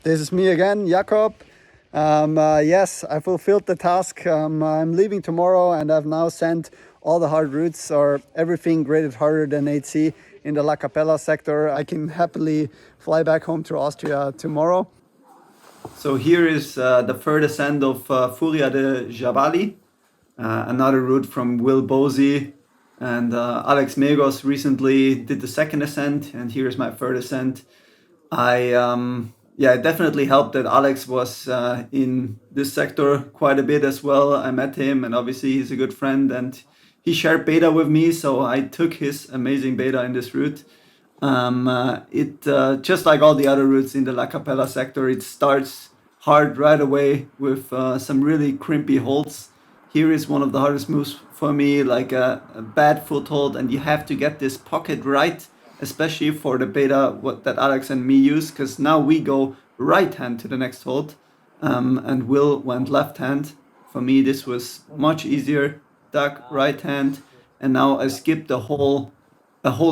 This is me again, Jakob. Yes, I fulfilled the task. I'm leaving tomorrow and I've now sent all the hard routes or everything graded harder than 8C in the La Capella sector. I can happily fly back home to Austria tomorrow. So here is the third ascent of Furia de Jabali, another route from Will Bosey. And Alex Megos recently did the second ascent, and here's my third ascent. It definitely helped that Alex was in this sector quite a bit as well. I met him, and obviously he's a good friend, and he shared beta with me, so I took his amazing beta in this route. Just like all the other routes in the La Capella sector, it starts hard right away with some really crimpy holds. Here is one of the hardest moves for me, like a bad foothold, and you have to get this pocket right, especially for the beta that Alex and me use, because now we go right hand to the next hold, and Will went left hand. For me, this was much easier, duck right hand, and now I skip the whole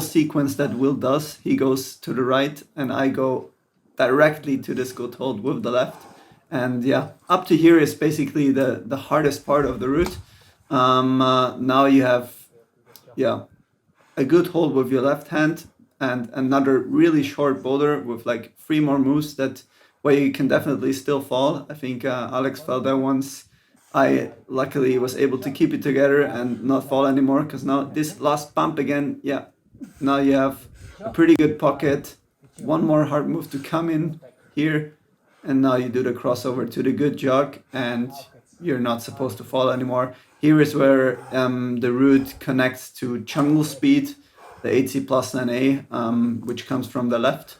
sequence that Will does. He goes to the right, and I go directly to this good hold with the left. And yeah, up to here is basically the hardest part of the route. Now you have a good hold with your left hand and another really short boulder with like 3 more moves where you can definitely still fall. I think Alex fell there once. I luckily was able to keep it together and not fall anymore, because now this last bump again, now you have a pretty good pocket. One more hard move to come in here. And now you do the crossover to the good jog, and you're not supposed to fall anymore. Here is where the route connects to jungle speed, the 8C plus 9A, which comes from the left.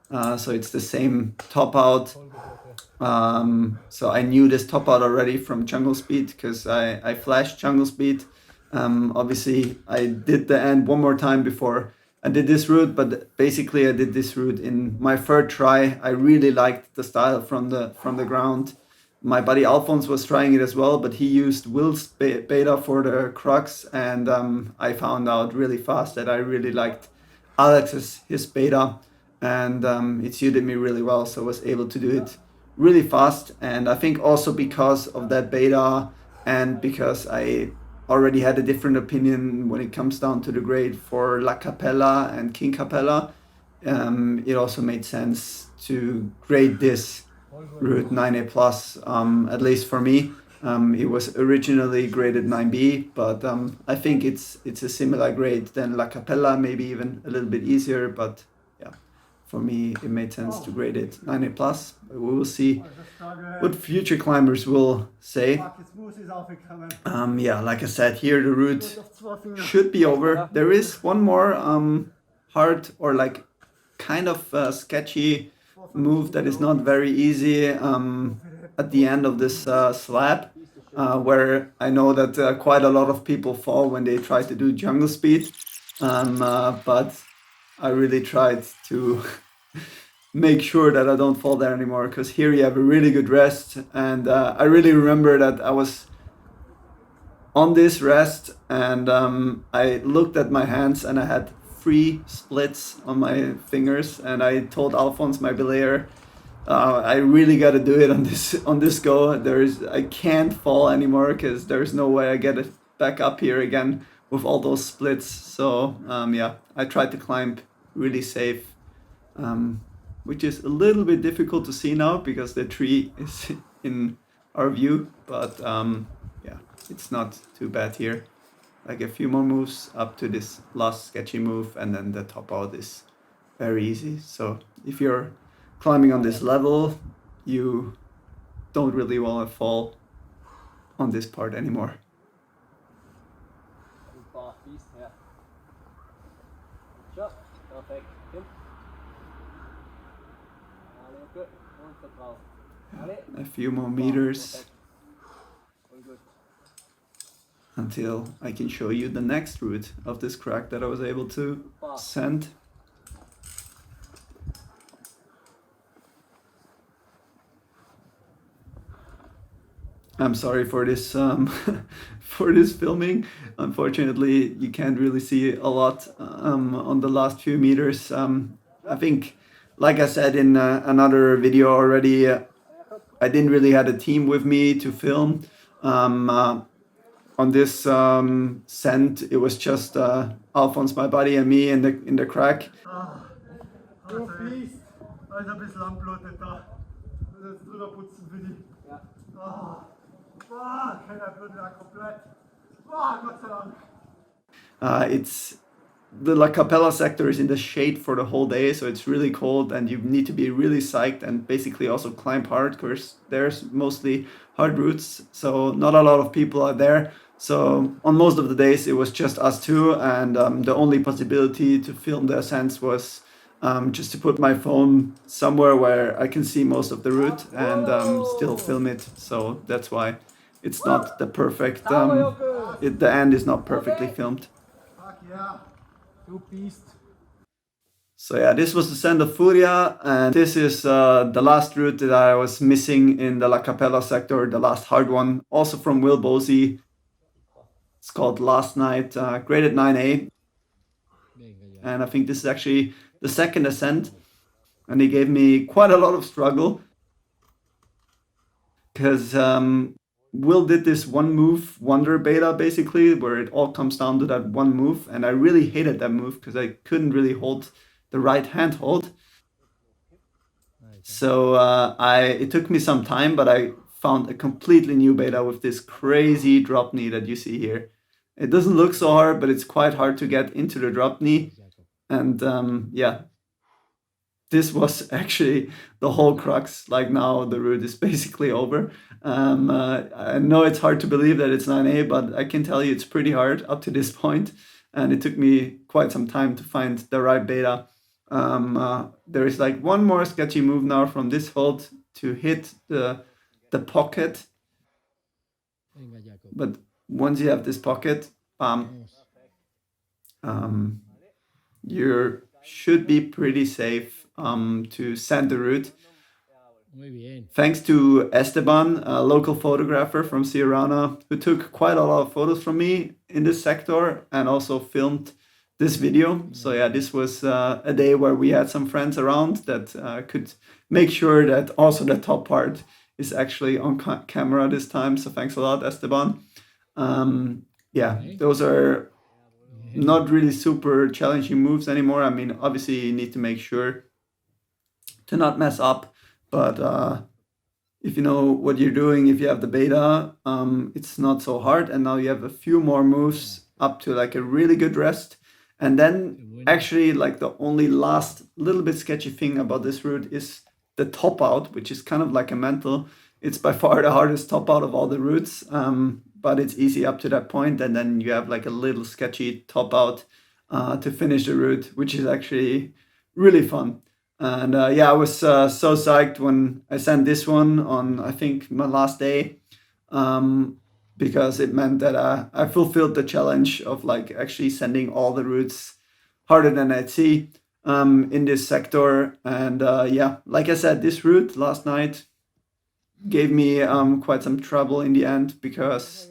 So it's the same top out. So I knew this top out already from jungle speed because I flashed jungle speed. Obviously, I did the end one more time before I did this route, but basically I did this route in my third try. I really liked the style from the ground. My buddy Alphonse was trying it as well, but he used Will's beta for the crux, and I found out really fast that I really liked his beta, and it suited me really well, so I was able to do it really fast. And I think also because of that beta, and because I already had a different opinion when it comes down to the grade for La Capella and King Capella, it also made sense to grade this route 9A plus, at least for me. It was originally graded 9B, but I think it's a similar grade than La Capella, maybe even a little bit easier, but yeah, for me it made sense to grade it 9A plus. We will see what future climbers will say. Like I said, here the route should be over. There is one more hard or like kind of sketchy move that is not very easy at the end of this slab, where I know that quite a lot of people fall when they try to do jungle speed, but I really tried to make sure that I don't fall there anymore, because here you have a really good rest, and I really remember that I was on this rest and I looked at my hands and I had 3 splits on my fingers, and I told Alphonse, my belayer, I really got to do it on this go. I can't fall anymore because there's no way I get it back up here again with all those splits. So I tried to climb really safe, which is a little bit difficult to see now because the tree is in our view, but it's not too bad here. Like a few more moves up to this last sketchy move, and then the top out is very easy. So if you're climbing on this level, you don't really want to fall on this part anymore. A few more meters until I can show you the next route of this crack that I was able to send. I'm sorry for this for this filming. Unfortunately, you can't really see a lot on the last few meters. I think like I said in another video already, I didn't really had a team with me to film. Um, uh, on this scent, it was just Alphonse, my buddy, and me in the crack. Du fließt, also ein bisschen anblutet da. Das ist jetzt drüber putzen für die. Ja. Keiner blutet da komplett. Gott sei Dank. It's the La Capella sector is in the shade for the whole day, so it's really cold, and you need to be really psyched and basically also climb hard because there's mostly hard routes, so not a lot of people are there. So on most of the days, it was just us two, and the only possibility to film the ascents was just to put my phone somewhere where I can see most of the route and still film it. So that's why it's not the perfect. The end is not perfectly filmed. Fuck yeah, du Beast. So yeah, this was the Sand of Furia, and this is the last route that I was missing in the La Capella sector, the last hard one, also from Will Bosey. It's called Last Night, graded 9A, and I think this is actually the second ascent, and he gave me quite a lot of struggle because Will did this one move wonder beta basically, where it all comes down to that one move, and I really hated that move because I couldn't really hold the right hand hold. So it took me some time, but I found a completely new beta with this crazy drop knee that you see here. It doesn't look so hard, but it's quite hard to get into the drop knee. And yeah, this was actually the whole crux. Like now the route is basically over. I know it's hard to believe that it's 9A, but I can tell you it's pretty hard up to this point. And it took me quite some time to find the right beta. There is like one more sketchy move now from this hold to hit the pocket. But once you have this pocket, you should be pretty safe to send the route. Thanks to Esteban, a local photographer from Siurana, who took quite a lot of photos from me in this sector and also filmed this video. So yeah, this was a day where we had some friends around that could make sure that also the top part is actually on camera this time. So thanks a lot, Esteban. Yeah, those are not really super challenging moves anymore. I mean, obviously you need to make sure to not mess up, but if you know what you're doing, if you have the beta, it's not so hard. And now you have a few more moves up to like a really good rest. And then actually like the only last little bit sketchy thing about this route is the top out, which is kind of like a mental. It's by far the hardest top out of all the routes, but it's easy up to that point. And then you have like a little sketchy top out to finish the route, which is actually really fun. And yeah, I was so psyched when I sent this one on, I think, my last day, because it meant that I fulfilled the challenge of like actually sending all the routes harder than I'd see in this sector. And yeah, like I said, this route last night gave me quite some trouble in the end because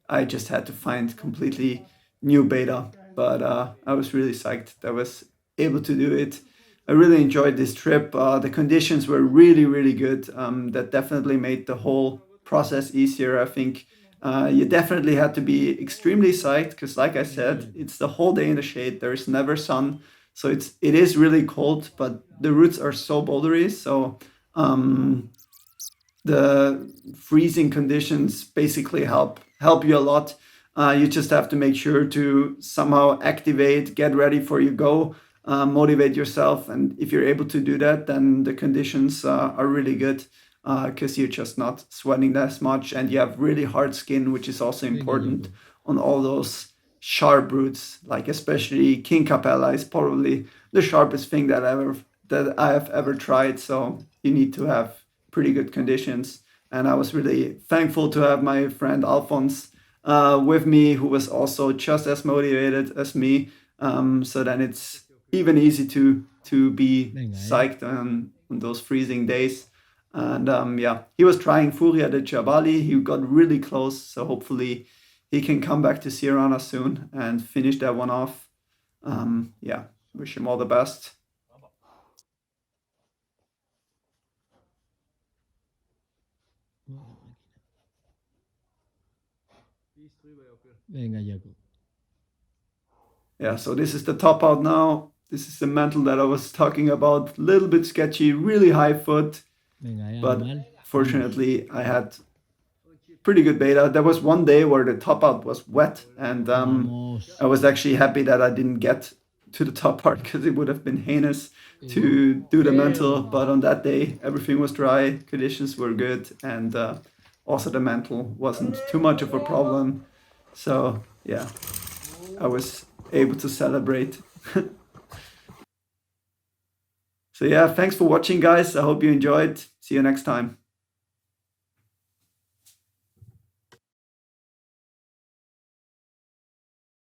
I just had to find completely new beta. But I was really psyched that I was able to do it. I really enjoyed this trip. The conditions were really, really good. That definitely made the whole process easier. I think you definitely had to be extremely psyched because, like I said, it's the whole day in the shade. There is never sun, so it is really cold. But the routes are so bouldery, so the freezing conditions basically help you a lot. You just have to make sure to somehow activate, get ready for your go, motivate yourself, and if you're able to do that, then the conditions are really good because you're just not sweating that much, and you have really hard skin, which is also important on all those sharp routes. Like especially King Capella is probably the sharpest thing that I have ever tried. So you need to have pretty good conditions. And I was really thankful to have my friend Alphonse with me, who was also just as motivated as me. So then it's even easy to be psyched on those freezing days. And yeah, he was trying Furia de Jabali. He got really close, so hopefully he can come back to Siurana soon and finish that one off. Yeah, wish him all the best. Venga, Jakob. Yeah, so this is the top out now. This is the mantle that I was talking about. A little bit sketchy, really high foot, Venga, but animal. fortunately I had pretty good beta. There was one day where the top out was wet, and Vamos. I was actually happy that I didn't get to the top part because it would have been heinous to do the mantle. But on that day, everything was dry, conditions were good, and also the mantle wasn't too much of a problem. So yeah, I was able to celebrate. So yeah, thanks for watching, guys. I hope you enjoyed. See you next time.